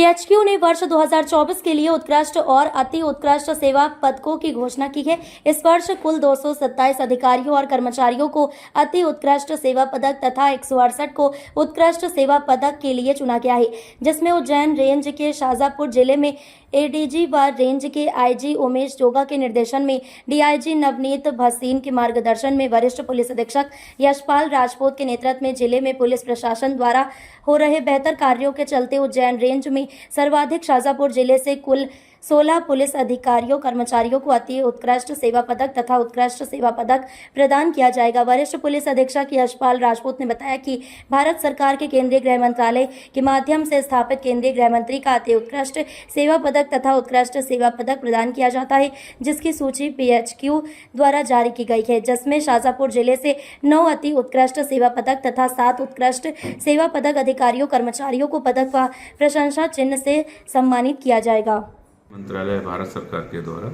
PHQ ने वर्ष 2024 के लिए उत्कृष्ट और अति उत्कृष्ट सेवा पदकों की घोषणा की है। इस वर्ष कुल 227 अधिकारियों और कर्मचारियों को अति उत्कृष्ट सेवा पदक तथा 168 को उत्कृष्ट सेवा पदक के लिए चुना गया है, जिसमें उज्जैन रेंज के शाजापुर जिले में एडीजी व रेंज के आईजी उमेश जोगा के निर्देशन में डीआईजी नवनीत भसीन के मार्गदर्शन में वरिष्ठ पुलिस अधीक्षक यशपाल राजपूत के नेतृत्व में जिले में पुलिस प्रशासन द्वारा हो रहे बेहतर कार्यों के चलते उज्जैन रेंज में सर्वाधिक शाजापुर जिले से कुल 16 पुलिस अधिकारियों कर्मचारियों को अति उत्कृष्ट सेवा पदक तथा उत्कृष्ट सेवा पदक प्रदान किया जाएगा। वरिष्ठ पुलिस अधीक्षक यशपाल राजपूत ने बताया कि भारत सरकार के केंद्रीय गृह मंत्रालय के माध्यम से स्थापित केंद्रीय गृह मंत्री का अति उत्कृष्ट सेवा पदक तथा उत्कृष्ट सेवा पदक प्रदान किया जाता है, जिसकी सूची पीएचक्यू द्वारा जारी की गई है, जिसमें शाजापुर जिले से 9 अति उत्कृष्ट सेवा पदक तथा 7 उत्कृष्ट सेवा पदक अधिकारियों कर्मचारियों को पदक व प्रशंसा चिन्ह से सम्मानित किया जाएगा। मंत्रालय भारत सरकार के द्वारा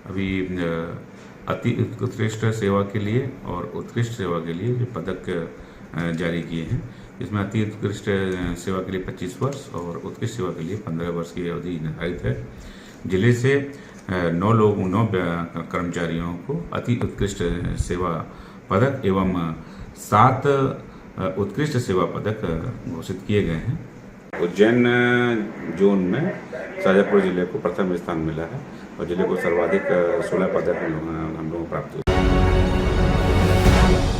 अभी अति उत्कृष्ट सेवा के लिए और उत्कृष्ट सेवा के लिए जो पदक जारी किए हैं, इसमें अति उत्कृष्ट सेवा के लिए 25 वर्ष और उत्कृष्ट सेवा के लिए 15 वर्ष की अवधि निर्धारित है। जिले से 9 कर्मचारियों को अति उत्कृष्ट सेवा पदक एवं 7 उत्कृष्ट सेवा पदक घोषित किए गए हैं। उज्जैन जोन में शाजापुर जिले को प्रथम स्थान मिला है और जिले को सर्वाधिक 16 पदक हम लोगों को प्राप्त हुए।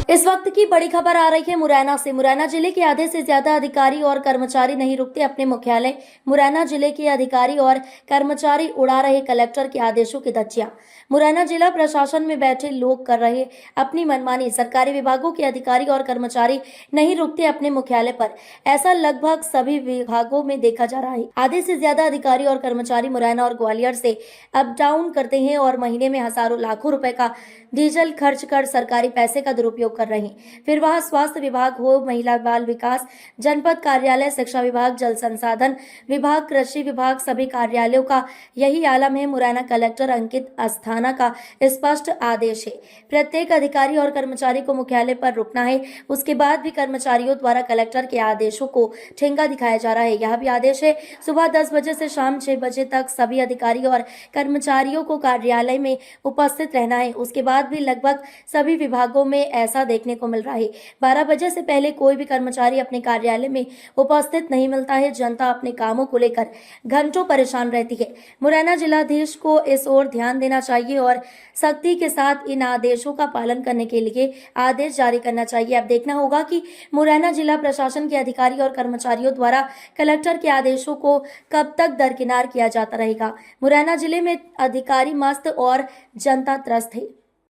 इस वक्त की बड़ी खबर आ रही है मुरैना से। मुरैना जिले के आधे से ज्यादा अधिकारी और कर्मचारी नहीं रुकते अपने मुख्यालय। मुरैना जिले के अधिकारी और कर्मचारी उड़ा रहे कलेक्टर के आदेशों की धज्जियां। मुरैना जिला प्रशासन में बैठे लोग कर रहे अपनी मनमानी। सरकारी विभागों के अधिकारी और कर्मचारी नहीं रुकते अपने मुख्यालय पर। ऐसा लगभग सभी विभागों में देखा जा रहा है। आधे से ज्यादा अधिकारी और कर्मचारी मुरैना और ग्वालियर से अप डाउन करते हैं और महीने में हजारों लाखों रुपए का डीजल खर्च कर सरकारी पैसे का दुरुपयोग कर रहे हैं। फिर वह स्वास्थ्य विभाग हो, महिला बाल विकास, जनपद कार्यालय, शिक्षा विभाग, जल संसाधन विभाग, कृषि विभाग, सभी कार्यालयों का यही आलम है। मुरैना कलेक्टर अंकित अस्थाना का स्पष्ट आदेश है, प्रत्येक अधिकारी और कर्मचारी को मुख्यालय पर रुकना है। उसके बाद भी कर्मचारियों द्वारा कलेक्टर के आदेशों को ठेंगा दिखाया जा रहा है। यह भी आदेश है, सुबह 10 बजे से शाम 6 बजे तक सभी अधिकारी और कर्मचारियों को कार्यालय में उपस्थित रहना है। उसके बाद भी लगभग सभी विभागों में ऐसा देखने को मिल रहा है। 12 बजे से पहले कोई भी कर्मचारी अपने कार्यालय में उपस्थित नहीं मिलता है। जनता अपने कामों को लेकर घंटों परेशान रहती है। मुरैना जिलाधीश को इस ओर ध्यान देना चाहिए और सख्ती के साथ इन आदेशों का पालन करने के लिए आदेश जारी करना चाहिए। अब देखना होगा कि मुरैना जिला प्रशासन के अधिकारी और कर्मचारियों द्वारा कलेक्टर के आदेशों को कब तक दरकिनार किया जाता रहेगा। मुरैना जिले में अधिकारी मस्त और जनता त्रस्त है।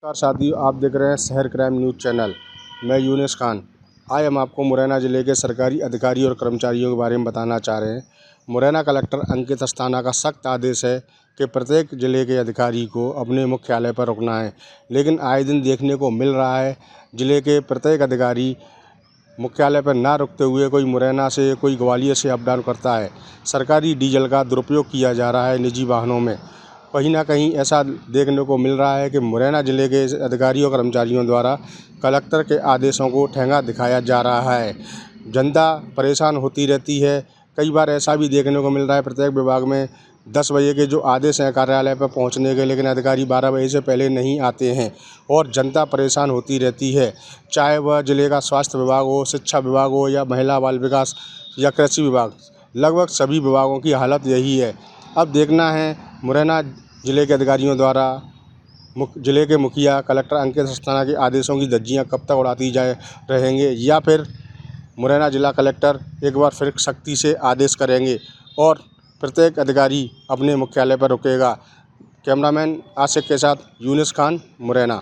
नमस्कार साथियों, आप देख रहे हैं शहर क्राइम न्यूज़ चैनल। मैं यूनिस खान। आज हम आपको मुरैना ज़िले के सरकारी अधिकारी और कर्मचारियों के बारे में बताना चाह रहे हैं। मुरैना कलेक्टर अंकित अस्थाना का सख्त आदेश है कि प्रत्येक ज़िले के अधिकारी को अपने मुख्यालय पर रुकना है, लेकिन आए दिन देखने को मिल रहा है ज़िले के प्रत्येक अधिकारी मुख्यालय पर ना रुकते हुए कोई मुरैना से, कोई ग्वालियर से अप डाउन करता है। सरकारी डीजल का दुरुपयोग किया जा रहा है निजी वाहनों में। कहीं ना कहीं ऐसा देखने को मिल रहा है कि मुरैना ज़िले के अधिकारियों कर्मचारियों द्वारा कलेक्टर के आदेशों को ठेंगा दिखाया जा रहा है। जनता परेशान होती रहती है। कई बार ऐसा भी देखने को मिल रहा है प्रत्येक विभाग में 10 बजे के जो आदेश हैं कार्यालय पर पहुंचने के, लेकिन अधिकारी 12 बजे से पहले नहीं आते हैं और जनता परेशान होती रहती है। चाहे वह ज़िले का स्वास्थ्य विभाग हो, शिक्षा विभाग हो या महिला बाल विकास या कृषि विभाग, लगभग सभी विभागों की हालत यही है। अब देखना है मुरैना ज़िले के अधिकारियों द्वारा ज़िले के मुखिया कलेक्टर अंकित अस्थाना के आदेशों की धज्जियां कब तक उड़ाती जाए रहेंगे, या फिर मुरैना ज़िला कलेक्टर एक बार फिर सख्ती से आदेश करेंगे और प्रत्येक अधिकारी अपने मुख्यालय पर रुकेगा। कैमरामैन आशिक के साथ यूनिस खान, मुरैना।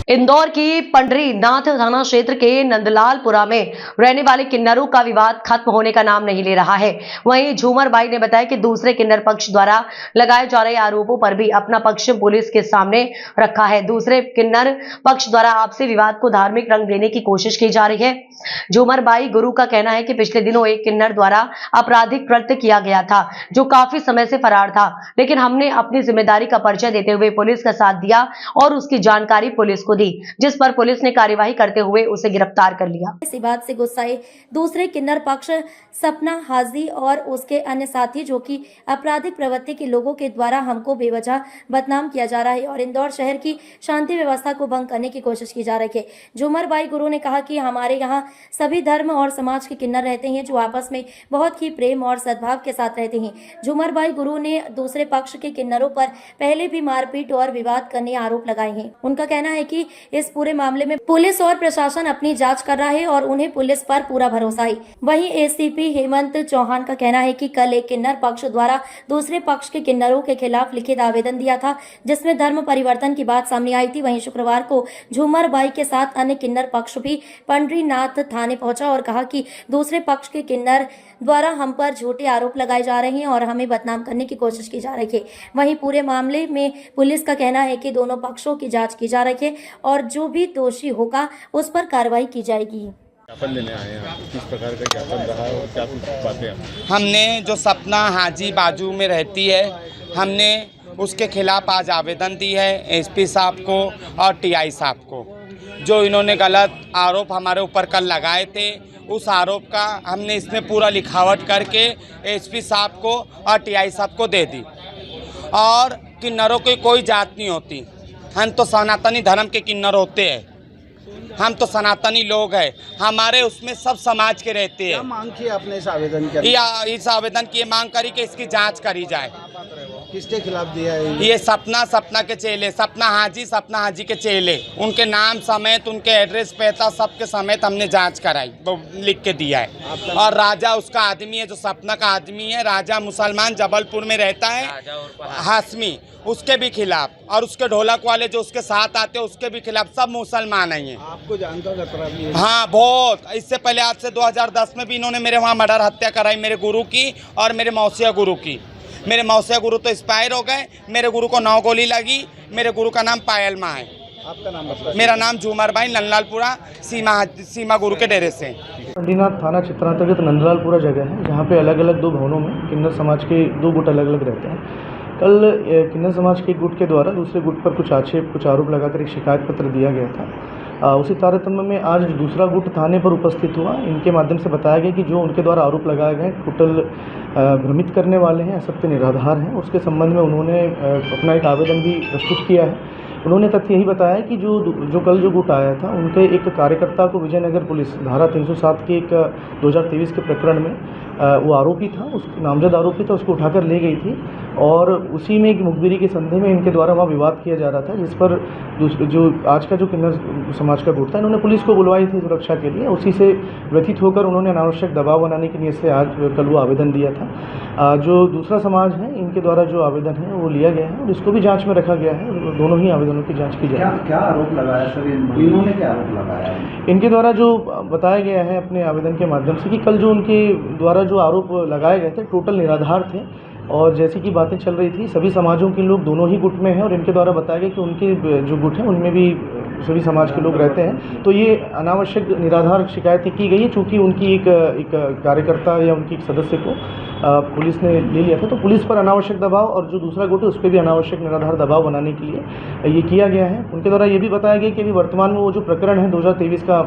इंदौर की पंडरी नाथ थाना क्षेत्र के नंदलालपुरा में रहने वाले किन्नरों का विवाद खत्म होने का नाम नहीं ले रहा है। वहीं झूमर बाई ने बताया कि दूसरे किन्नर पक्ष द्वारा लगाए जा रहे आरोपों पर भी अपना पक्ष पुलिस के सामने रखा है। दूसरे किन्नर पक्ष द्वारा आपसी विवाद को धार्मिक रंग देने की कोशिश की जा रही है। झूमर बाई गुरु का कहना है कि पिछले दिनों एक किन्नर द्वारा आपराधिक कृत्य किया गया था, जो काफी समय से फरार था, लेकिन हमने अपनी जिम्मेदारी का परिचय देते हुए पुलिस का साथ दिया और उसकी जानकारी पुलिस को को दी, जिस पर पुलिस ने कार्यवाही करते हुए उसे गिरफ्तार कर लिया। इसी बात से गुस्साए दूसरे किन्नर पक्ष सपना हाजी और उसके अन्य साथी जो कि आपराधिक प्रवृत्ति के लोगों के द्वारा हमको बेवजह बदनाम किया जा रहा है और इंदौर शहर की शांति व्यवस्था को भंग करने की कोशिश की जा रही है। झूमर बाई गुरु ने कहा कि हमारे यहाँ सभी धर्म और समाज के किन्नर रहते हैं जो आपस में बहुत ही प्रेम और सद्भाव के साथ रहते हैं। झूमर बाई गुरु ने दूसरे पक्ष के किन्नरों पर पहले भी मारपीट और विवाद करने आरोप लगाए हैं। उनका कहना है कि इस पूरे मामले में पुलिस और प्रशासन अपनी जांच कर रहा है और उन्हें पुलिस पर पूरा भरोसा है। वहीं एसीपी हेमंत चौहान का कहना है कि कल एक किन्नर पक्ष द्वारा दूसरे पक्ष के किन्नरों के खिलाफ लिखित आवेदन दिया था जिसमें धर्म परिवर्तन की बात सामने आई थी। वहीं शुक्रवार को झूमर बाई के साथ अन्य किन्नर पक्ष भी पंडरीनाथ थाने पहुंचा और कहा कि दूसरे पक्ष के किन्नर द्वारा हम पर झूठे आरोप लगाए जा रहे हैं और हमें बदनाम करने की कोशिश की जा रही है। वहीं पूरे मामले में पुलिस का कहना है कि दोनों पक्षों की जांच की जा रही है और जो भी दोषी होगा उस पर कार्रवाई की जाएगी। ज्ञापन लेने आए हैं आप, किस प्रकार का ज्ञापन रहा है और क्या कुछ बातें हैं? हमने जो सपना हाजी बाजू में रहती है, हमने उसके खिलाफ आज आवेदन दी है एसपी साहब को और टीआई साहब को। जो इन्होंने गलत आरोप हमारे ऊपर कल लगाए थे, उस आरोप का हमने इसमें पूरा लिखावट करके एसपी साहब को और टीआई साहब को दे दी। और किन्नरों की कोई जात नहीं होती, हम तो सनातनी धर्म के किन्नर होते हैं, हम तो सनातनी लोग हैं, हमारे उसमें सब समाज के रहते हैं। क्या मांग की आपने इस आवेदन के? इस आवेदन की मांग करी कि इसकी जांच करी जाए। किसके खिलाफ दिया है ये सपना के चेले, सपना हाजी के चेले, उनके नाम समेत उनके एड्रेस पता सबके समेत हमने जांच कराई, वो लिख के दिया है। और राजा उसका आदमी है, जो सपना का आदमी है, राजा मुसलमान जबलपुर में रहता है, हाशमी, उसके भी खिलाफ, और उसके ढोलक वाले जो उसके साथ आते हैं उसके भी खिलाफ, सब मुसलमान हैं। आपको जानकर खतरा भी है? हाँ बहुत। इससे पहले आज से 2010 में भी इन्होंने मेरे वहाँ मर्डर हत्या कराई, मेरे गुरु की और मेरे मौसिया गुरु की। मेरे मौसिया गुरु तो एक्सपायर हो गए, मेरे गुरु को 9 गोली लगी। मेरे गुरु का नाम पायल माँ है। आपका नाम बताइए। मेरा नाम झूमर बाई, नंदलालपुरा सीमा गुरु के डेरे से। पंडरीनाथ थाना क्षेत्रांतर्गत नंदलालपुरा जगह है जहाँ पे अलग अलग 2 भवनों में किन्नर समाज के 2 गुट अलग अलग रहते हैं। कल किन्नर समाज के एक गुट के द्वारा दूसरे गुट पर कुछ आक्षेप, कुछ आरोप लगाकर एक शिकायत पत्र दिया गया था। उसी तारतम्य में आज दूसरा गुट थाने पर उपस्थित हुआ। इनके माध्यम से बताया गया कि जो उनके द्वारा आरोप लगाए गए टोटल भ्रमित करने वाले हैं, असत्य निराधार हैं। उसके संबंध में उन्होंने अपना एक आवेदन भी प्रस्तुत किया है। उन्होंने तथ्य यही बताया कि जो कल जो गुट आया था उनके एक कार्यकर्ता को विजयनगर पुलिस धारा 307 के एक 2023 के प्रकरण में वो आरोपी था, उस नामजद आरोपी था, उसको उठाकर ले गई थी और उसी में एक मुखबिरी के संदेह में इनके द्वारा वहाँ विवाद किया जा रहा था, जिस पर जो आज का जो किन्नर समाज का गुट था, इन्होंने पुलिस को बुलवाई थी सुरक्षा के लिए। उसी से व्यथित होकर उन्होंने अनावश्यक दबाव बनाने की नीयत से आज कल वो आवेदन दिया था। जो दूसरा समाज है इनके द्वारा जो आवेदन है वो लिया गया है और इसको भी जाँच में रखा गया है। दोनों ही आवेदनों की जाँच की जाएगी। क्या आरोप लगाया सर? इन्होंने क्या आरोप लगाया है? इनके द्वारा जो बताया गया है अपने आवेदन के माध्यम से कि कल जो उनके द्वारा जो आरोप लगाए गए थे टोटल निराधार थे और जैसी कि बातें चल रही थी सभी समाजों के लोग दोनों ही गुट में हैं और इनके द्वारा बताया गया कि उनके जो गुट हैं उनमें भी सभी समाज के लोग रहते हैं। तो ये अनावश्यक निराधार शिकायतें की गई है। चूँकि उनकी एक कार्यकर्ता या उनकी एक सदस्य को पुलिस ने ले लिया था, तो पुलिस पर अनावश्यक दबाव और जो दूसरा गुट है उस पर भी अनावश्यक निराधार दबाव बनाने के लिए ये किया गया है। उनके द्वारा ये भी बताया गया कि अभी वर्तमान में वो जो प्रकरण है 2023 का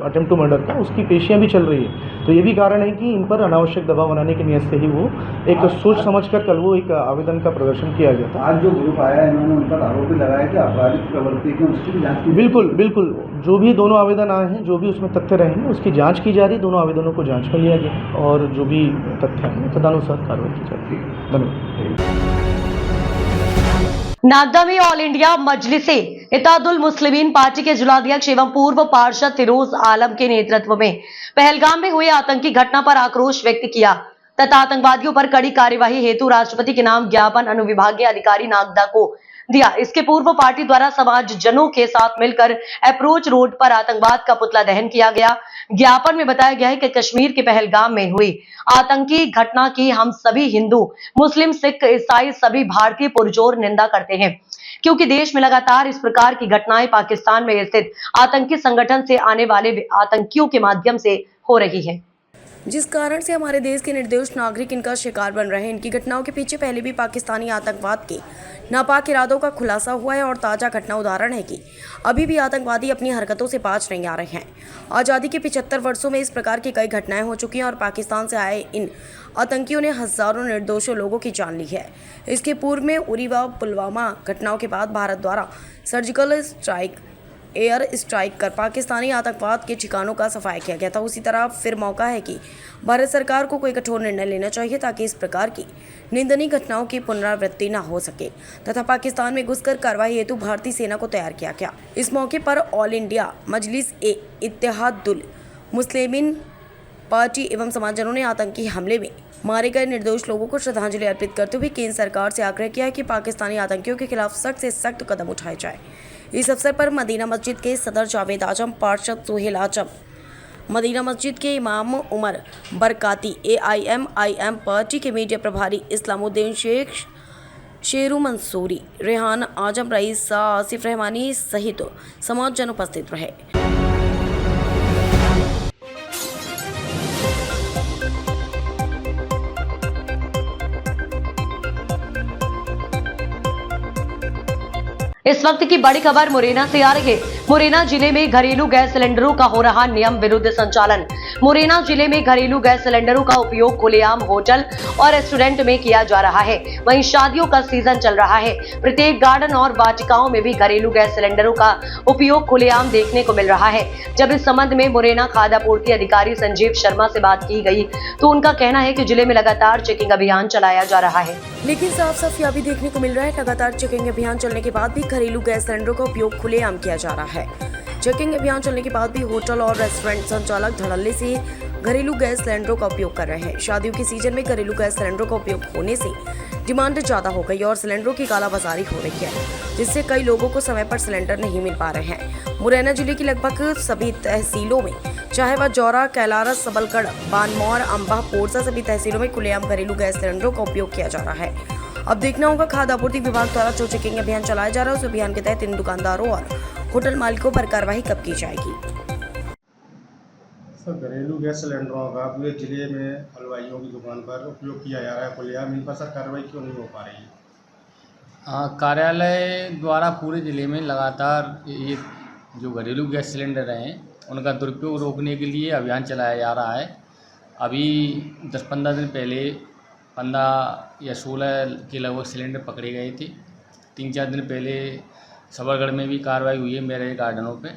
अटेम्प्ट टू मर्डर का, उसकी पेशियाँ भी चल रही है। तो ये भी कारण है कि इन पर अनावश्यक दबाव बनाने की नीयत से ही वो एक सोच समझकर कल वो एक आवेदन का प्रदर्शन किया गया था। आज जो ग्रुप आया है इन्होंने उन पर आरोप भी लगाया कि आपराधिक प्रवृत्ति की, उसकी भी जांच की? बिल्कुल जो भी दोनों आवेदन आए हैं, जो भी उसमें तथ्य रहेंगे उसकी जांच की जा रही है। दोनों आवेदनों को जांच में लिया गया और जो भी तथ्य हैं तदनुसार कार्रवाई की जाती है। धन्यवाद। नागदा में all India Majlise Ittehadul Muslimeen party के जिलाध्यक्ष एवं पूर्व पार्षद फिरोज आलम के नेतृत्व में पहलगाम में हुए आतंकी घटना पर आक्रोश व्यक्त किया तथा आतंकवादियों पर कड़ी कार्यवाही हेतु राष्ट्रपति के नाम ज्ञापन अनुविभागीय अधिकारी नागदा को दिया। इसके पूर्व पार्टी द्वारा समाज जनों के साथ मिलकर अप्रोच रोड पर आतंकवाद का पुतला दहन किया गया। ज्ञापन में बताया गया है कि कश्मीर के पहलगाम में हुई आतंकी घटना की हम सभी हिंदू, मुस्लिम, सिख, ईसाई सभी भारतीय पुरजोर निंदा करते हैं, क्योंकि देश में लगातार इस प्रकार की घटनाएं पाकिस्तान में स्थित आतंकी संगठन से आने वाले आतंकियों के माध्यम से हो रही है। जिस कारण से हमारे देश के निर्दोष नागरिक इनका शिकार बन रहे हैं। इनकी घटनाओं के पीछे पहले भी पाकिस्तानी आतंकवाद के नापाक इरादों का खुलासा हुआ है और ताज़ा घटना उदाहरण है कि अभी भी आतंकवादी अपनी हरकतों से बाज नहीं आ रहे हैं। आज़ादी के 75 वर्षों में इस प्रकार की कई घटनाएं हो चुकी हैं और पाकिस्तान से आए इन आतंकियों ने हजारों निर्दोषों लोगों की जान ली है। इसके पूर्व में उरी व पुलवामा घटनाओं के बाद भारत द्वारा सर्जिकल स्ट्राइक, एयर स्ट्राइक कर पाकिस्तानी आतंकवाद के ठिकानों का सफाया किया गया था। उसी तरह फिर मौका है कि भारत सरकार को कोई कठोर निर्णय लेना चाहिए ताकि इस प्रकार की निंदनीय घटनाओं की पुनरावृत्ति न हो सके तथा पाकिस्तान में घुसकर कार्रवाई हेतु भारतीय सेना को तैयार किया गया। इस मौके पर ऑल इंडिया मजलिस ए इत्तेहादुल मुस्लिमीन पार्टी एवं समाजजनों ने आतंकी हमले में मारे गए निर्दोष लोगों को श्रद्धांजलि अर्पित करते हुए केंद्र सरकार से आग्रह किया कि पाकिस्तानी आतंकियों के खिलाफ सख्त से सख्त कदम उठाए जाए। इस अवसर पर मदीना मस्जिद के सदर जावेद आजम, पार्षद सोहेल आजम, मदीना मस्जिद के इमाम उमर बरकाती, AIM पार्टी के मीडिया प्रभारी इस्लामुद्दीन शेख, शेरू मंसूरी, रेहान आजम, रईस आसिफ रहमानी सहित समाजजन उपस्थित रहे। इस वक्त की बड़ी खबर मुरैना से आ रही है। मुरैना जिले में घरेलू गैस सिलेंडरों का हो रहा नियम विरुद्ध संचालन। मुरैना जिले में घरेलू गैस सिलेंडरों का उपयोग खुलेआम होटल और रेस्टोरेंट में किया जा रहा है। वहीं शादियों का सीजन चल रहा है। प्रत्येक गार्डन और वाटिकाओं में भी घरेलू गैस सिलेंडरों का उपयोग खुलेआम देखने को मिल रहा है। जब इस संबंध में मुरैना खाद्य आपूर्ति अधिकारी संजीव शर्मा से बात की गई तो उनका कहना है कि जिले में लगातार चेकिंग अभियान चलाया जा रहा है, लेकिन साफ साफ यह भी देखने को मिल रहा है लगातार चेकिंग अभियान चलने के बाद भी घरेलू गैस सिलेंडरों का उपयोग खुलेआम किया जा रहा है। चेकिंग अभियान चलने के बाद भी होटल और रेस्टोरेंट संचालक धड़ल्ले से घरेलू गैस सिलेंडरों का उपयोग कर रहे हैं। शादियों के सीजन में घरेलू गैस सिलेंडरों का उपयोग होने से डिमांड ज्यादा हो गई और सिलेंडरों की कालाबाजारी हो रही है, जिससे कई लोगों को समय पर सिलेंडर नहीं मिल पा रहे हैं। मुरैना जिले की लगभग सभी तहसीलों में, चाहे वह जौरा, कैलारस, सबलगढ़, बानमौर, अंबा, पोरसा, सभी तहसीलों में खुलेआम घरेलू गैस सिलेंडरों का उपयोग किया जा रहा है। अब देखना होगा खाद्य आपूर्ति विभाग द्वारा जो चेकिंग अभियान चलाया जा रहा है उस अभियान के तहत इन दुकानदारों और होटल मालिकों पर कार्रवाई कब की जाएगी। सर, घरेलू गैस सिलेंडरों का पूरे जिले में हलवाइयों की दुकान पर उपयोग किया जा रहा है खुलेआम, इन पर सर कार्रवाई क्यों नहीं हो पा रही है? हाँ, कार्यालय द्वारा पूरे ज़िले में लगातार ये जो घरेलू गैस सिलेंडर हैं उनका दुरुपयोग रोकने के लिए अभियान चलाया जा रहा है। अभी 10-15 दिन पहले 15 या 16 के लगभग सिलेंडर पकड़े गए थे। 3-4 दिन पहले सबलगढ़ में भी कार्रवाई हुई है मेरे गार्डनों पे।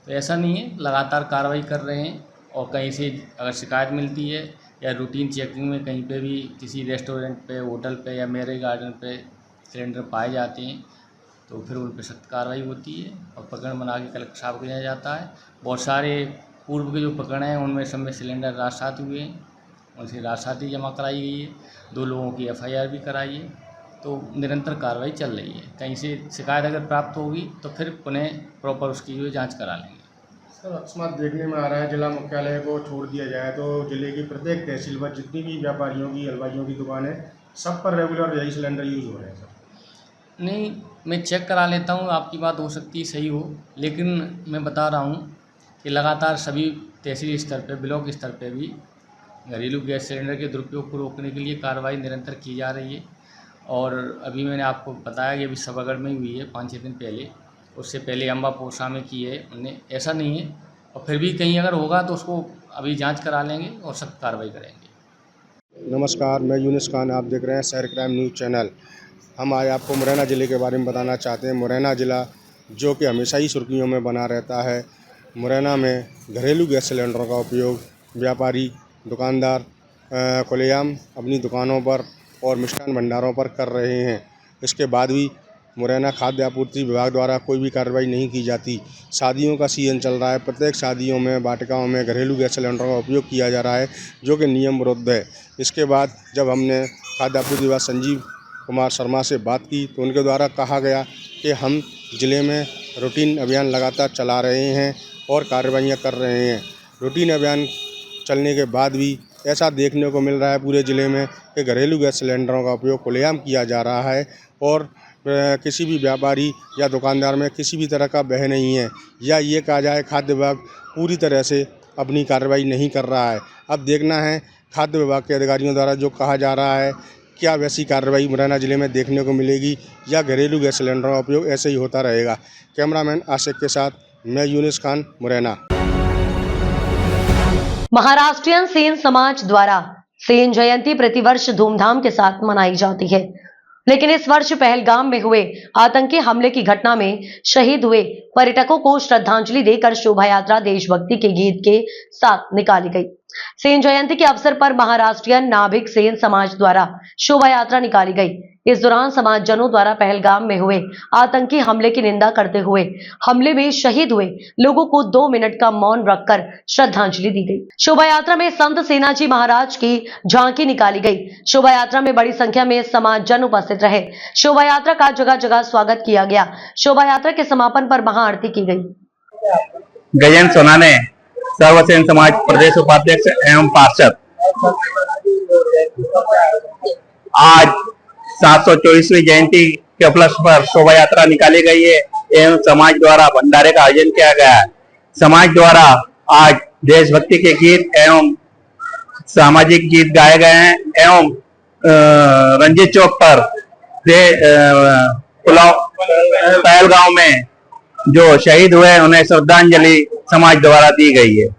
तो ऐसा नहीं है, लगातार कार्रवाई कर रहे हैं और कहीं से अगर शिकायत मिलती है या रूटीन चेकिंग में कहीं पे भी किसी रेस्टोरेंट पे, होटल पे या मेरे गार्डन पे सिलेंडर पाए जाते हैं तो फिर उन पर सख्त कार्रवाई होती है और पकड़ बना के कलेक्टर साहब को दिया जाता है। बहुत सारे पूर्व के जो पकड़ हैं उनमें सब में सिलेंडर राजसात हुए हैं, उनसे राजसाती जमा कराई गई है। 2 लोगों की FIR भी कराई है। तो निरंतर कार्रवाई चल रही है। कहीं से शिकायत अगर प्राप्त होगी तो फिर पुनः प्रॉपर उसकी जो जांच करा लेंगे। सर, अकस्मात देखने में आ रहा है जिला मुख्यालय को छोड़ दिया जाए तो जिले की प्रत्येक तहसील पर जितनी भी व्यापारियों की, हलवाइयों की दुकान है, सब पर रेगुलर यही सिलेंडर यूज़ हो रहे हैं। सर नहीं, मैं चेक करा लेता हूँ, आपकी बात हो सकती है सही हो, लेकिन मैं बता रहा हूँ कि लगातार सभी तहसील स्तर पर, ब्लॉक स्तर पर भी घरेलू गैस सिलेंडर के दुरुपयोग को रोकने के लिए कार्रवाई निरंतर की जा रही है। और अभी मैंने आपको बताया कि अभी सबलगढ़ में हुई है 5-6 दिन पहले, उससे पहले अम्बा पोरसा में की है उन्हें। ऐसा नहीं है, और फिर भी कहीं अगर होगा तो उसको अभी जांच करा लेंगे और सख्त कार्रवाई करेंगे। नमस्कार, मैं यूनिस खान, आप देख रहे हैं शहर क्राइम न्यूज़ चैनल। हम आज आपको मुरैना ज़िले के बारे में बताना चाहते हैं। मुरैना ज़िला जो कि हमेशा ही सुर्खियों में बना रहता है। मुरैना में घरेलू गैस सिलेंडरों का उपयोग व्यापारी, दुकानदार खुलेआम अपनी दुकानों पर और मिष्ठान भंडारों पर कर रहे हैं। इसके बाद भी मुरैना खाद्य आपूर्ति विभाग द्वारा कोई भी कार्रवाई नहीं की जाती। शादियों का सीजन चल रहा है, प्रत्येक शादियों में, वाटिकाओं में घरेलू गैस सिलेंडरों का उपयोग किया जा रहा है जो कि नियम विरुद्ध है। इसके बाद जब हमने खाद्य आपूर्ति विभाग संजीव कुमार शर्मा से बात की तो उनके द्वारा कहा गया कि हम ज़िले में रूटीन अभियान लगातार चला रहे हैं और कार्रवाइयाँ कर रहे हैं। रूटीन अभियान चलने के बाद भी ऐसा देखने को मिल रहा है पूरे ज़िले में कि घरेलू गैस सिलेंडरों का उपयोग खुलेआम किया जा रहा है और किसी भी व्यापारी या दुकानदार में किसी भी तरह का भय नहीं है, या ये कहा जाए खाद्य विभाग पूरी तरह से अपनी कार्रवाई नहीं कर रहा है। अब देखना है खाद्य विभाग के अधिकारियों द्वारा जो कहा जा रहा है, क्या वैसी कार्रवाई मुरैना जिले में देखने को मिलेगी या घरेलू गैस सिलेंडरों का उपयोग ऐसे ही होता रहेगा। कैमरामैन आशिक के साथ मैं यूनिस खान, मुरैना। महाराष्ट्रीयन सेन समाज द्वारा सेन जयंती प्रतिवर्ष धूमधाम के साथ मनाई जाती है, लेकिन इस वर्ष पहलगाम में हुए आतंकी हमले की घटना में शहीद हुए पर्यटकों को श्रद्धांजलि देकर शोभा यात्रा देशभक्ति के गीत के साथ निकाली गई। सेन जयंती के अवसर पर महाराष्ट्रीयन नाभिक सेन समाज द्वारा शोभा यात्रा निकाली गई। इस दौरान समाजजनों द्वारा पहलगाम में हुए आतंकी हमले की निंदा करते हुए हमले में शहीद हुए लोगों को 2 मिनट का मौन रखकर श्रद्धांजलि दी गई। शोभा यात्रा में संत सेनाजी महाराज की झांकी निकाली गई। शोभा यात्रा में बड़ी संख्या में समाजजन उपस्थित रहे। शोभा यात्रा का जगह जगह स्वागत किया गया। शोभा यात्रा के समापन पर महाआरती की गई। गजेंद्र सोनाने, सर्वसेन समाज प्रदेश उपाध्यक्ष एवं पार्षद, आज 724वीं जयंती के उपलक्ष्य पर शोभा यात्रा निकाली गई है एवं समाज द्वारा भंडारे का आयोजन किया गया है। समाज द्वारा आज देशभक्ति के गीत एवं सामाजिक गीत गाए गए हैं एवं रंजीत चौक पर पहलगांव में जो शहीद हुए उन्हें श्रद्धांजलि समाज द्वारा दी गई है।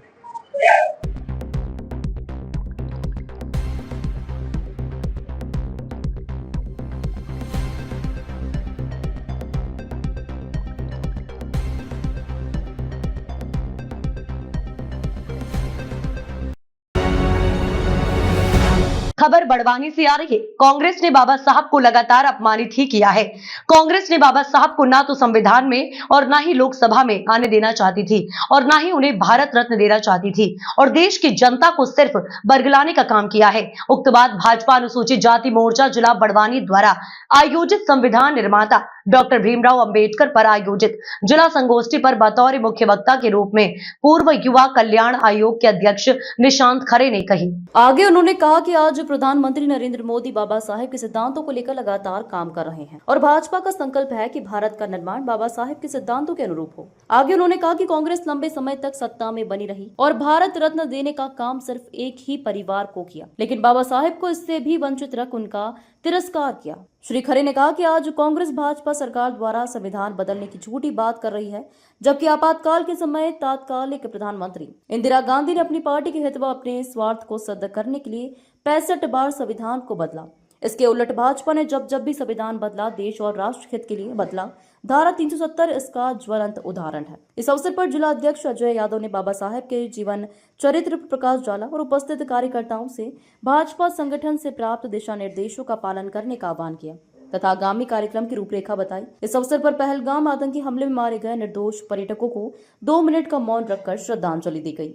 खबर बड़वानी से आ रही है। कांग्रेस ने बाबा साहब को लगातार अपमानित ही किया है। कांग्रेस ने बाबा साहब को ना तो संविधान में और ना ही लोकसभा में आने देना चाहती थी और ना ही उन्हें भारत रत्न देना चाहती थी और देश की जनता को सिर्फ बरगलाने का काम किया है। उक्त बात भाजपा अनुसूचित जाति मोर्चा जिला बड़वानी द्वारा आयोजित संविधान निर्माता डॉक्टर भीमराव अंबेडकर पर आयोजित जिला संगोष्ठी पर बतौर मुख्य वक्ता के रूप में पूर्व युवा कल्याण आयोग के अध्यक्ष निशांत खरे ने कही। आगे उन्होंने कहा कि आज प्रधानमंत्री नरेंद्र मोदी बाबा साहेब के सिद्धांतों को लेकर लगातार काम कर रहे हैं और भाजपा का संकल्प है कि भारत का निर्माण बाबा साहेब के सिद्धांतों के अनुरूप हो। आगे उन्होंने कहा कि कांग्रेस लंबे समय तक सत्ता में बनी रही और भारत रत्न देने का काम सिर्फ एक ही परिवार को किया, लेकिन बाबा साहेब को इससे भी वंचित रख उनका तिरस्कार किया। श्री खरे ने कहा कि आज कांग्रेस भाजपा सरकार द्वारा संविधान बदलने की झूठी बात कर रही है, जबकि आपातकाल के समय तात्कालिक प्रधानमंत्री इंदिरा गांधी ने अपनी पार्टी के हित व अपने स्वार्थ को सिद्ध करने के लिए 65 बार संविधान को बदला। इसके उलट भाजपा ने जब जब भी संविधान बदला देश और राष्ट्र हित के लिए बदला। धारा 370 इसका ज्वलंत उदाहरण है। इस अवसर पर जिला अध्यक्ष अजय यादव ने बाबा साहेब के जीवन चरित्र पर प्रकाश डाला और उपस्थित कार्यकर्ताओं से भाजपा संगठन से प्राप्त दिशा निर्देशों का पालन करने का आह्वान किया तथा आगामी कार्यक्रम की रूपरेखा बताई। इस अवसर पर पहलगाम आतंकी हमले में मारे गए निर्दोष पर्यटकों को 2 मिनट का मौन रखकर श्रद्धांजलि दी गई।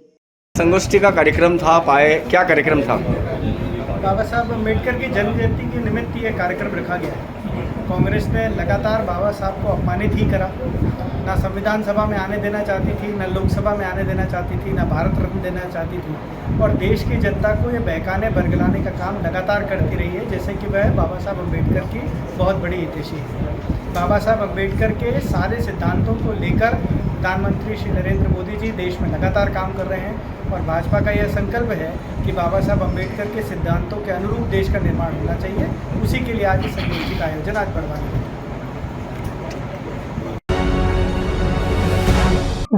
संगोष्ठी का कार्यक्रम था, क्या कार्यक्रम था? बाबा साहब अम्बेडकर की जन्म जयंती के निमित्त ये कार्यक्रम रखा गया है। कांग्रेस ने लगातार बाबा साहब को अपमानित ही करा, ना संविधान सभा में आने देना चाहती थी, ना लोकसभा में आने देना चाहती थी, ना भारत रत्न देना चाहती थी और देश की जनता को ये बहकाने बरगलाने का काम लगातार करती रही है, जैसे कि वह बाबा साहब अम्बेडकर की बहुत बड़ी हितैषी है। बाबा साहब अम्बेडकर के सारे सिद्धांतों को लेकर प्रधानमंत्री श्री नरेंद्र मोदी जी देश में लगातार काम कर रहे हैं और भाजपा का यह संकल्प है कि बाबा साहब अम्बेडकर के सिद्धांतों के अनुरूप देश का निर्माण होना चाहिए। उसी के लिए आज इस संगोष्ठी का आयोजन आज बड़वानी में।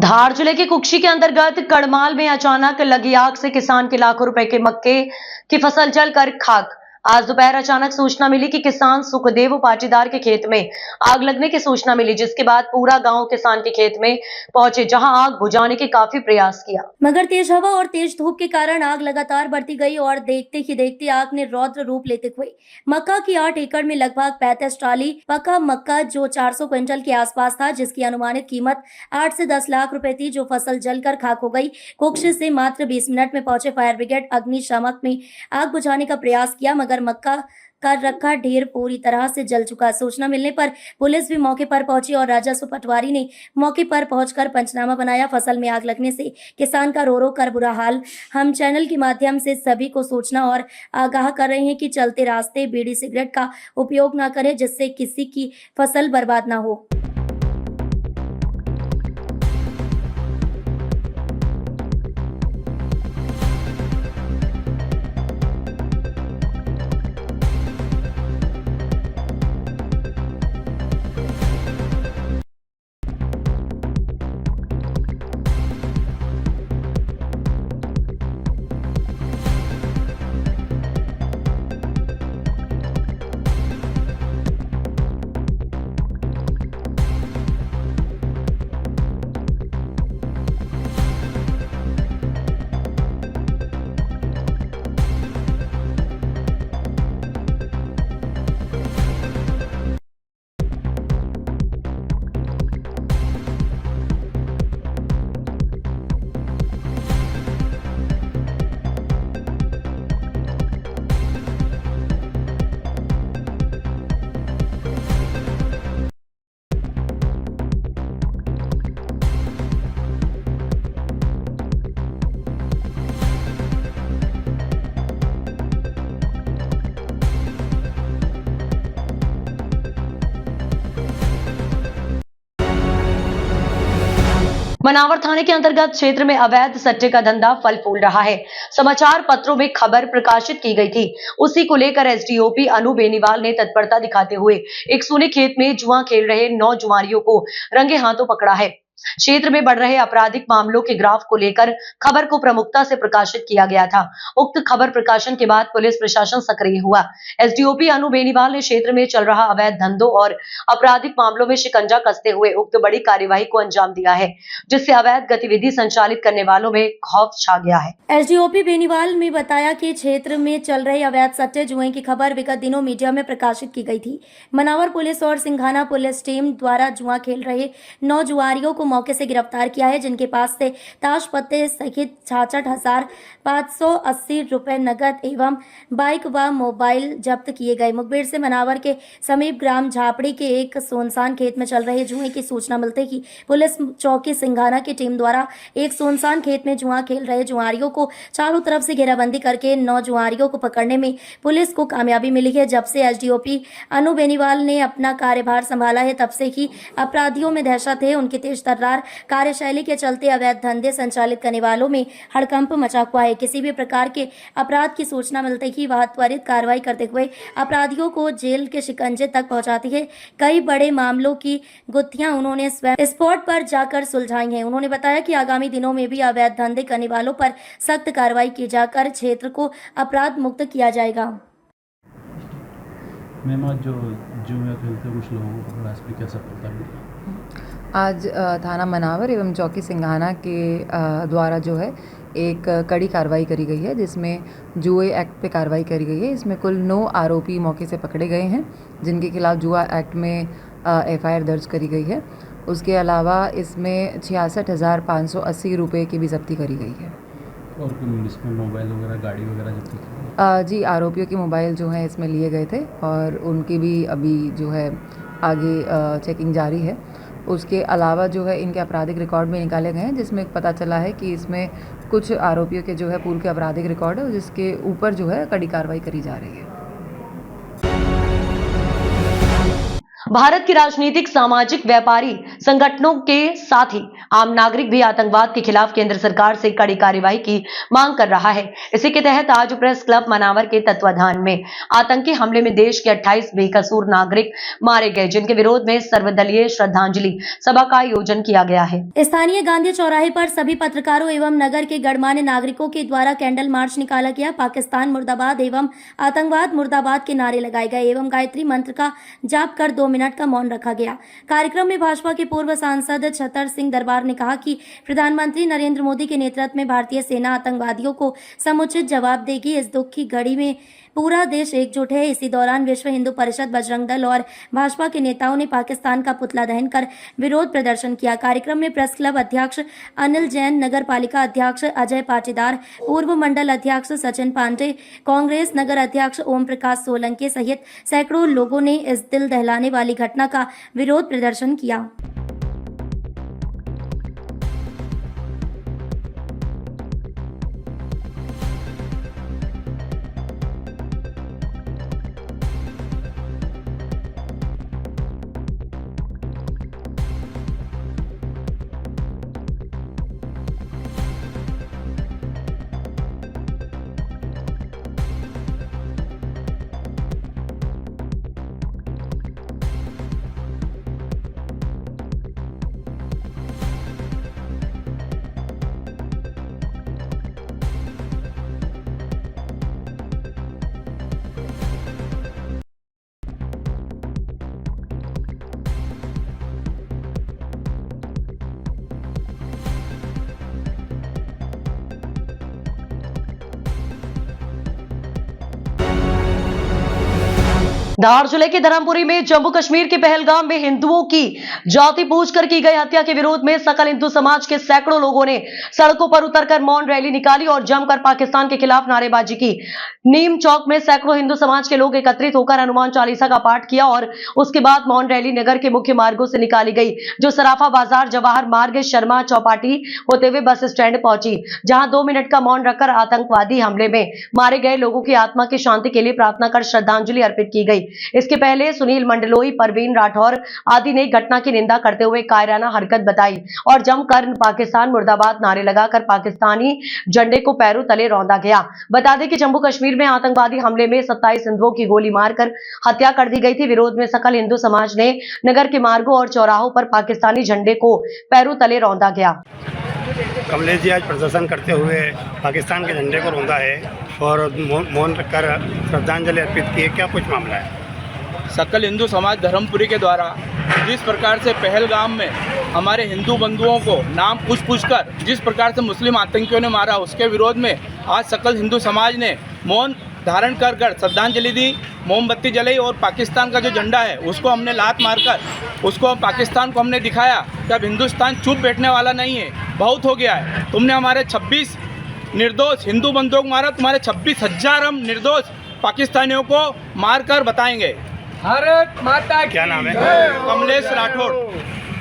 धार जिले के कुक्षी के अंतर्गत कड़माल में अचानक लगी आग से किसान के लाखों रुपए के मक्के की फसल जलकर खाक। आज दोपहर अचानक सूचना मिली कि किसान सुखदेव पाटीदार के खेत में आग लगने की सूचना मिली, जिसके बाद पूरा गांव किसान के खेत में पहुंचे, जहां आग बुझाने के काफी प्रयास किया, मगर तेज हवा और तेज धूप के कारण आग लगातार बढ़ती गई और देखते ही देखते आग ने रौद्र रूप लेते हुए मक्का की 8 एकड़ में लगभग 35 ट्राली पका मक्का जो 400 क्विंटल के आसपास था, जिसकी अनुमानित कीमत 8 से 10 लाख रुपए थी, जो फसल जलकर खाक हो गई। कुक्षी से मात्र 20 मिनट में पहुंचे फायर ब्रिगेड अग्निशामक में आग बुझाने का प्रयास किया, मगर मक्का का रखा ढेर पूरी तरह से जल चुका। सूचना मिलने पर पुलिस भी मौके पर पहुंची और राजस्व पटवारी ने मौके पर पहुंचकर पंचनामा बनाया। फसल में आग लगने से किसान का रो रो कर बुरा हाल। हम चैनल के माध्यम से सभी को सूचना और आगाह कर रहे हैं कि चलते रास्ते बीड़ी सिगरेट का उपयोग न करें, जिससे किसी की फसल बर्बाद न हो। मनावर थाने के अंतर्गत क्षेत्र में अवैध सट्टे का धंधा फल फूल रहा है। समाचार पत्रों में खबर प्रकाशित की गई थी। उसी को लेकर एसडीओपी अनु बेनीवाल ने तत्परता दिखाते हुए एक सूने खेत में जुआ खेल रहे 9 जुआरियों को रंगे हाथों पकड़ा है। क्षेत्र में बढ़ रहे आपराधिक मामलों के ग्राफ को लेकर खबर को प्रमुखता से प्रकाशित किया गया था। उक्त खबर प्रकाशन के बाद पुलिस प्रशासन सक्रिय हुआ। एसडीओपी अनु बेनीवाल ने क्षेत्र में चल रहा अवैध धंधों और आपराधिक मामलों में शिकंजा कसते हुए उक्त बड़ी कार्यवाही को अंजाम दिया है, जिससे अवैध गतिविधि संचालित करने वालों में खौफ छा गया है। एसडीओपी बेनीवाल ने बताया कि क्षेत्र में चल रहे अवैध सट्टे जुए की खबर विगत दिनों मीडिया में प्रकाशित की गई थी। मनावर पुलिस और सिंघाना पुलिस टीम द्वारा जुआ खेल रहे 9 जुआरियों को मौके से गिरफ्तार किया है, जिनके पास से ताश पत्ते सहित 66,580 रुपए नकद एवं बाइक व मोबाइल जब्त किए गए। मुखबिर से मनावर के समीप ग्राम झापड़ी के एक सुनसान खेत में चल रहे जुए की सूचना मिलते ही पुलिस चौकी सिंघाना की टीम द्वारा एक सुनसान खेत में जुआ खेल रहे जुआरियों को चारों तरफ से घेराबंदी करके 9 जुआरियों को पकड़ने में पुलिस को कामयाबी मिली है। जब से एसडीओपी अनु बेनीवाल ने अपना कार्यभार संभाला है, तब से ही अपराधियों में दहशत है। उनकी तेज तर्रार कार्यशैली के चलते अवैध धंधे संचालित करने वालों में हड़कंप मचा हुआ है। किसी भी प्रकार के अपराध की सूचना मिलते ही वह त्वरित कार्रवाई करते हुए अपराधियों को जेल के शिकंजे तक पहुंचाती है। कई बड़े मामलों की गुत्थियां उन्होंने स्वयं स्पॉट पर जाकर सुलझाई हैं। उन्होंने बताया कि आगामी दिनों में भी अवैध धंधे करने वालों पर सख्त कार्रवाई की जाकर क्षेत्र को अपराध मुक्त किया जाएगा। मैम, आज जो जुए खेलते कुछ लोगों को पकड़ा, इस पर क्या सफलता मिली? आज थाना मनावर एवं चौकी सिंघाना के द्वारा जो है एक कड़ी कार्रवाई करी गई है, जिसमें जुए एक्ट पे कार्रवाई करी गई है। इसमें कुल 9 आरोपी मौके से पकड़े गए हैं, जिनके खिलाफ जुआ एक्ट में एफआईआर दर्ज करी गई है। उसके अलावा इसमें 66,580 रुपये की भी जब्ती करी गई है। और इसमें मोबाइल वगैरह, गाड़ी वगैरह जब्ती की? जी, आरोपियों के मोबाइल जो हैं इसमें लिए गए थे और उनकी भी अभी जो है आगे चेकिंग जारी है। उसके अलावा जो है इनके आपराधिक रिकॉर्ड में निकाले गए हैं, जिसमें पता चला है कि इसमें कुछ आरोपियों के जो है पूर्व के आपराधिक रिकॉर्ड है, जिसके ऊपर जो है कड़ी कार्रवाई करी जा रही है। भारत के राजनीतिक, सामाजिक, व्यापारी संगठनों के साथ ही आम नागरिक भी आतंकवाद के खिलाफ केंद्र सरकार से कड़ी कार्यवाही की मांग कर रहा है। इसी के तहत आज प्रेस क्लब मनावर के तत्वाधान में आतंकी हमले में देश के 28 बेकसूर नागरिक मारे गए, जिनके विरोध में सर्वदलीय श्रद्धांजलि सभा का आयोजन किया गया है। स्थानीय गांधी चौराहे पर सभी पत्रकारों एवं नगर के गणमान्य नागरिकों के द्वारा कैंडल मार्च निकाला गया। पाकिस्तान मुर्दाबाद एवं आतंकवाद मुर्दाबाद के नारे लगाए गए एवं गायत्री मंत्र का जाप कर 2 मिनट का मौन रखा गया। कार्यक्रम में भाजपा के पूर्व सांसद छतर सिंह दरबार ने कहा कि प्रधानमंत्री नरेंद्र मोदी के नेतृत्व में भारतीय सेना आतंकवादियों को समुचित जवाब देगी। इस दुख की घड़ी में पूरा देश एकजुट है। इसी दौरान विश्व हिंदू परिषद, बजरंग दल और भाजपा के नेताओं ने पाकिस्तान का पुतला दहन कर विरोध प्रदर्शन किया। कार्यक्रम में प्रेस क्लब अध्यक्ष अनिल जैन, नगर पालिका अध्यक्ष अजय पाटीदार, पूर्व मंडल अध्यक्ष सचिन पांडे, कांग्रेस नगर अध्यक्ष ओम प्रकाश सोलंकी सहित सैकड़ों लोगों ने इस दिल दहलाने वाली घटना का विरोध प्रदर्शन किया। धार जिले के धर्मपुरी में जम्मू कश्मीर के पहलगाम में हिंदुओं की जाति पूछकर की गई हत्या के विरोध में सकल हिंदू समाज के सैकड़ों लोगों ने सड़कों पर उतरकर मौन रैली निकाली और जमकर पाकिस्तान के खिलाफ नारेबाजी की। नीम चौक में सैकड़ों हिंदू समाज के लोग एकत्रित होकर हनुमान चालीसा का पाठ किया और उसके बाद मौन रैली नगर के मुख्य मार्गों से निकाली गई, जो सराफा बाजार, जवाहर मार्ग, शर्मा चौपाटी होते हुए बस स्टैंड पहुंची, जहां 2 मिनट का मौन रखकर आतंकवादी हमले में मारे गए लोगों की आत्मा की शांति के लिए प्रार्थना कर श्रद्धांजलि अर्पित की गई। इसके पहले सुनील मंडलोई, परवीन राठौर आदि ने घटना की निंदा करते हुए कायराना हरकत बताई और जमकर पाकिस्तान मुर्दाबाद नारे लगाकर पाकिस्तानी झंडे को पैरों तले रौंदा गया। बता दें कि जम्मू कश्मीर में आतंकवादी हमले में 27 हिंदुओं की गोली मारकर हत्या कर दी गई थी। विरोध में सकल हिंदू समाज ने नगर के मार्गों और चौराहों पर पाकिस्तानी झंडे को पैरों तले रौंदा गया। कमलेश जी आज प्रदर्शन करते हुए पाकिस्तान के झंडे को रौंदा है और मौन रखकर श्रद्धांजलि अर्पित की है। क्या कुछ मामला है? सकल हिंदू समाज धर्मपुरी के द्वारा जिस प्रकार से पहलगाम में हमारे हिंदू बंधुओं को नाम पूछ कर जिस प्रकार से मुस्लिम आतंकियों ने मारा, उसके विरोध में आज सकल हिंदू समाज ने मौन धारण कर श्रद्धांजलि दी, मोमबत्ती जलाई और पाकिस्तान का जो झंडा है उसको हमने लात मारकर उसको पाकिस्तान को हमने दिखाया कि अब हिंदुस्तान चुप बैठने वाला नहीं है, बहुत हो गया है। तुमने हमारे 26 निर्दोष हिंदू बंधुओं को मारा, तुम्हारे 26,000 हम निर्दोष पाकिस्तानियों को मार कर बताएंगे। भारत माता की। क्या नाम है? कमलेश राठौड़।